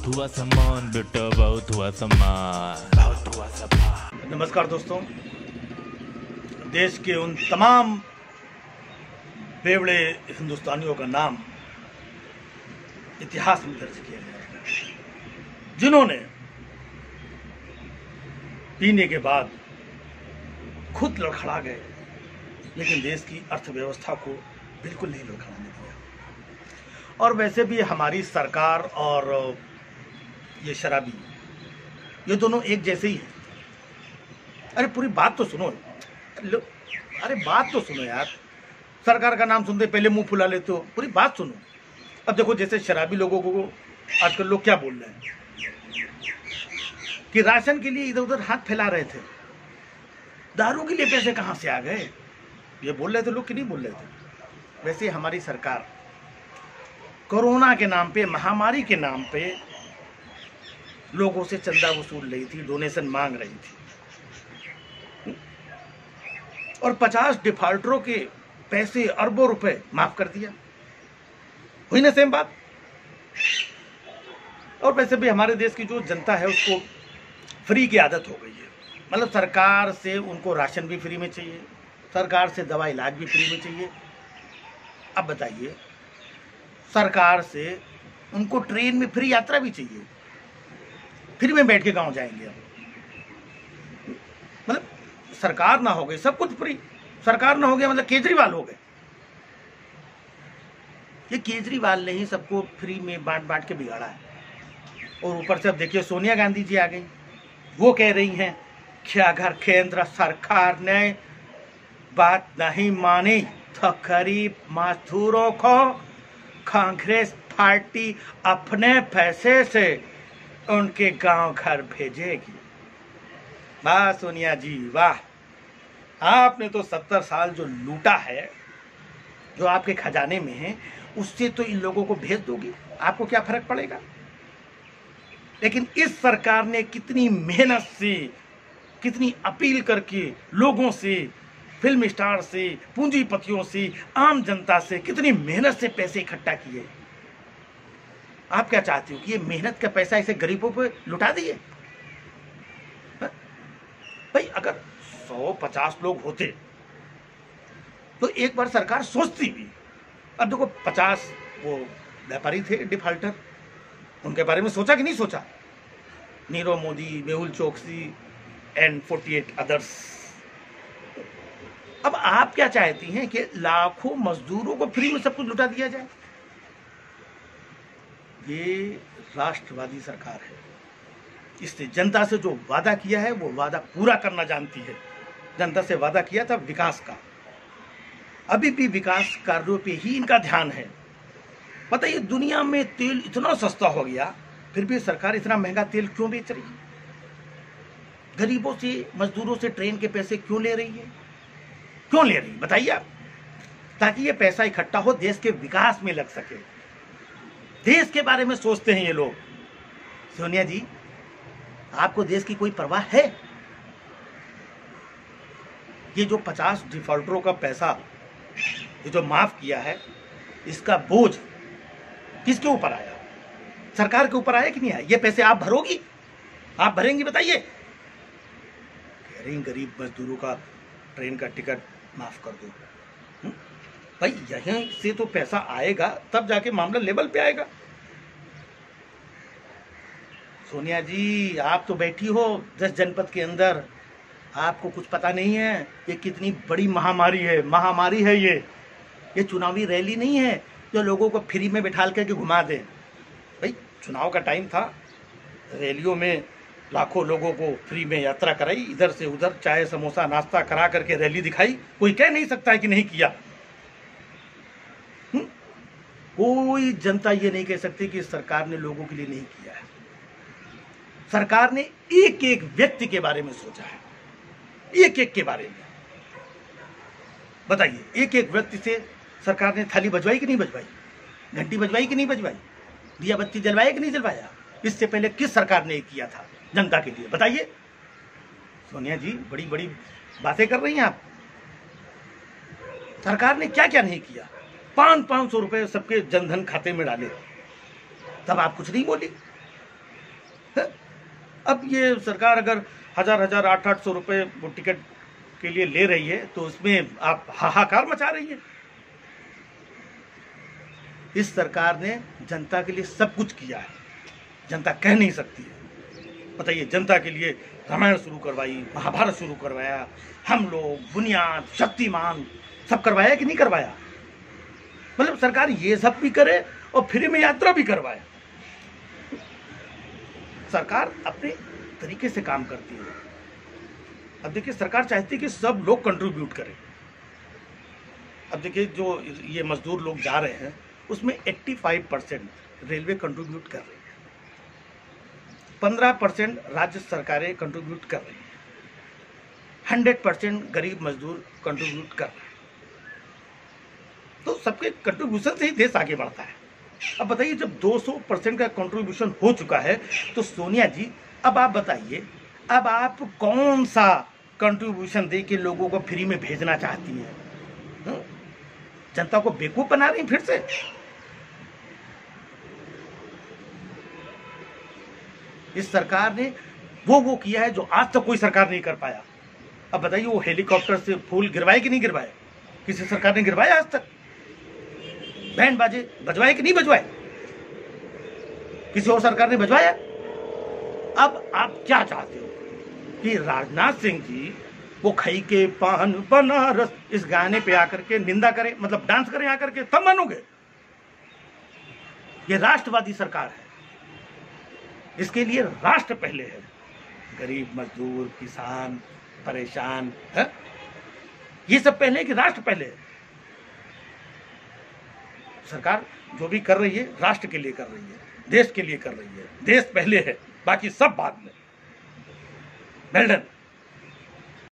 बहुत हुआ सम्मान बेटा, बहुत हुआ सम्मान, बहुत हुआ सम्मान। नमस्कार दोस्तों, देश के उन तमाम बेवड़े हिंदुस्तानियों का नाम इतिहास में दर्ज किया गया है जिन्होंने पीने के बाद खुद लड़खड़ा गए, लेकिन देश की अर्थव्यवस्था को बिल्कुल नहीं लड़खड़ाने दिया। और वैसे भी हमारी सरकार और ये शराबी, ये दोनों एक जैसे ही हैं। अरे पूरी बात तो सुनो, अरे बात तो सुनो यार। सरकार का नाम सुनते पहले मुंह फुला लेते हो, पूरी बात सुनो। अब देखो, जैसे शराबी लोगों को आजकल लोग क्या बोल रहे हैं कि राशन के लिए इधर उधर हाथ फैला रहे थे, दारू के लिए पैसे कहां से आ गए, ये बोल रहे थे लोग कि नहीं बोल रहे थे। वैसे हमारी सरकार कोरोना के नाम पे, महामारी के नाम पे लोगों से चंदा वसूल रही थी, डोनेशन मांग रही थी, और 50 डिफॉल्टरों के पैसे अरबों रुपए माफ कर दिया। हुई ना सेम बात। और वैसे भी हमारे देश की जो जनता है उसको फ्री की आदत हो गई है। मतलब सरकार से उनको राशन भी फ्री में चाहिए, सरकार से दवा इलाज भी फ्री में चाहिए। अब बताइए, सरकार से उनको ट्रेन में फ्री यात्रा भी चाहिए, फ्री में बैठ के गांव जाएंगे। मतलब सरकार ना हो गई सब कुछ फ्री, सरकार ना हो गया मतलब केजरीवाल हो गए। ये केजरीवाल ने ही सबको फ्री में बांट बांट के बिगाड़ा है। और ऊपर से अब देखिए, सोनिया गांधी जी आ गई, वो कह रही हैं कि अगर केंद्र सरकार ने बात नहीं मानी तो गरीब मजदूरों को कांग्रेस पार्टी अपने पैसे से उनके गांव घर भेजेगी। वाह सोनिया जी वाह, आपने तो 70 साल जो लूटा है, जो आपके खजाने में है, उससे तो इन लोगों को भेज दोगी, आपको क्या फर्क पड़ेगा। लेकिन इस सरकार ने कितनी मेहनत से, कितनी अपील करके लोगों से, फिल्म स्टार से, पूंजीपतियों से, आम जनता से कितनी मेहनत से पैसे इकट्ठा किए। आप क्या चाहते हो कि ये मेहनत का पैसा इसे गरीबों पे लुटा दिए? भाई अगर 150 लोग होते तो एक बार सरकार सोचती भी। अब देखो, 50 वो व्यापारी थे डिफॉल्टर, उनके बारे में सोचा कि नहीं सोचा? Nirav Modi, Mehul Choksi and 48 others. अब आप क्या चाहती हैं कि लाखों मजदूरों को फ्री में सब कुछ लुटा दिया जाए? ये राष्ट्रवादी सरकार है। इसने जनता से जो वादा किया है वो वादा पूरा करना जानती है। जनता से वादा किया था विकास का, अभी भी विकास कार्यों पे ही इनका ध्यान है। बताइए, दुनिया में तेल इतना सस्ता हो गया, फिर भी सरकार इतना महंगा तेल क्यों बेच रही है? गरीबों से, मजदूरों से ट्रेन के पैसे क्यों ले रही है? क्यों ले रही है बताइए आप? ताकि ये पैसा इकट्ठा हो, देश के विकास में लग सके। देश के बारे में सोचते हैं ये लोग। सोनिया जी, आपको देश की कोई परवाह है? ये जो 50 डिफॉल्टरों का पैसा ये जो माफ किया है, इसका बोझ किसके ऊपर आया? सरकार के ऊपर आया कि नहीं आया? ये पैसे आप भरोगी? आप भरेंगी? बताइए। कह रही गरीब मजदूरों का ट्रेन का टिकट माफ कर दो। भाई यहीं से तो पैसा आएगा, तब जाके मामला लेवल पे आएगा। सोनिया जी, आप तो बैठी हो 10 जनपद के अंदर, आपको कुछ पता नहीं है ये कितनी बड़ी महामारी है। महामारी है ये चुनावी रैली नहीं है जो लोगों को फ्री में बैठाल करके घुमा दे। भाई चुनाव का टाइम था, रैलियों में लाखों लोगों को फ्री में यात्रा कराई, इधर से उधर चाय समोसा नाश्ता करा करके रैली दिखाई। कोई कह नहीं सकता है कि नहीं किया। कोई जनता ये नहीं कह सकती कि सरकार ने लोगों के लिए नहीं किया है। सरकार ने एक एक व्यक्ति के बारे में सोचा है, एक एक के बारे में। बताइए, एक एक व्यक्ति से सरकार ने थाली बजवाई कि नहीं बजवाई? घंटी बजवाई कि नहीं बजवाई? दिया बत्ती जलवाया कि नहीं जलवाया? इससे पहले किस सरकार ने किया था जनता के लिए? बताइए। सोनिया जी, बड़ी बड़ी बातें कर रही हैं आप। सरकार ने क्या क्या नहीं किया? 500-500 रुपए सबके जनधन खाते में डाले, तब आप कुछ नहीं बोली। अब ये सरकार अगर 1000-800 रुपए वो टिकट के लिए ले रही है तो उसमें आप हाहाकार मचा रही है। इस सरकार ने जनता के लिए सब कुछ किया है, जनता कह नहीं सकती है। बताइए, जनता के लिए रामायण शुरू करवाई, महाभारत शुरू करवाया, हम लोग, बुनियाद, शक्तिमान, सब करवाया कि नहीं करवाया? मतलब सरकार ये सब भी करे और फ्री में यात्रा भी करवाए। सरकार अपने तरीके से काम करती है। अब देखिए, सरकार चाहती है कि सब लोग कंट्रीब्यूट करें। अब देखिए, जो ये मजदूर लोग जा रहे हैं उसमें 85% रेलवे कंट्रीब्यूट कर रही है, 15% राज्य सरकारें कंट्रीब्यूट कर रही है, 100% गरीब मजदूर कंट्रीब्यूट कर रहे हैं। तो सबके कंट्रीब्यूशन से ही देश आगे बढ़ता है। अब बताइए, जब 200% का कंट्रीब्यूशन हो चुका है तो सोनिया जी, अब आप बताइए, अब आप कौन सा कंट्रीब्यूशन दे के लोगों को फ्री में भेजना चाहती हैं? जनता को बेवकूफ बना रही फिर से। इस सरकार ने वो किया है जो आज तक कोई सरकार नहीं कर पाया। अब बताइए, वो हेलीकॉप्टर से फूल गिरवाए कि नहीं गिरवाए? किसी सरकार ने गिरवाया आज तक? बैंड बाजे बजवाए कि नहीं बजवाए? किसी और सरकार ने बजवाया? अब आप क्या चाहते हो कि राजनाथ सिंह जी वो खई के पान बनारस इस गाने पे आकर के निंदा करें, मतलब डांस करें आकर के, तब मानोगे? ये राष्ट्रवादी सरकार है, इसके लिए राष्ट्र पहले है। गरीब मजदूर, किसान, परेशान है, ये सब पहले है कि राष्ट्र पहले है? सरकार जो भी कर रही है राष्ट्र के लिए कर रही है, देश के लिए कर रही है। देश पहले है, बाकी सब बाद में। Well done.